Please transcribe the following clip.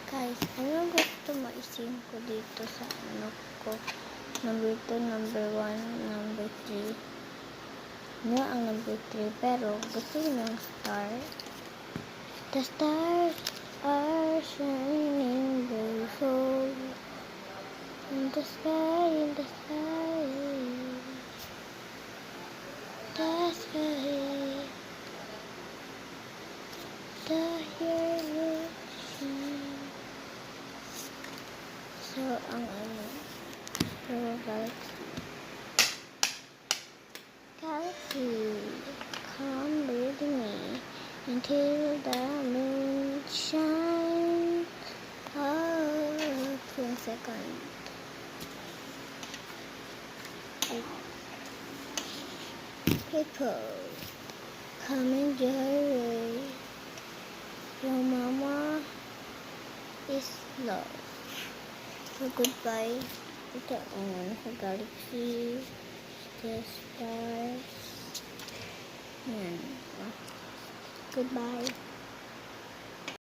Guys, ano gusto maisim ko dito sa ano ko? Number 2, number 1, number 3. Ano ang number 3? Pero gusto ko ng star. The stars are shining beautiful in the sky, in the sky. The sky. The year. So, ang ano, Galaxy, come with me until the moon shines. Oh, 1 second. People, come enjoy. Your mama is love. So, goodbye. Ito ang sa Galaxy, the stars. Yan. Goodbye.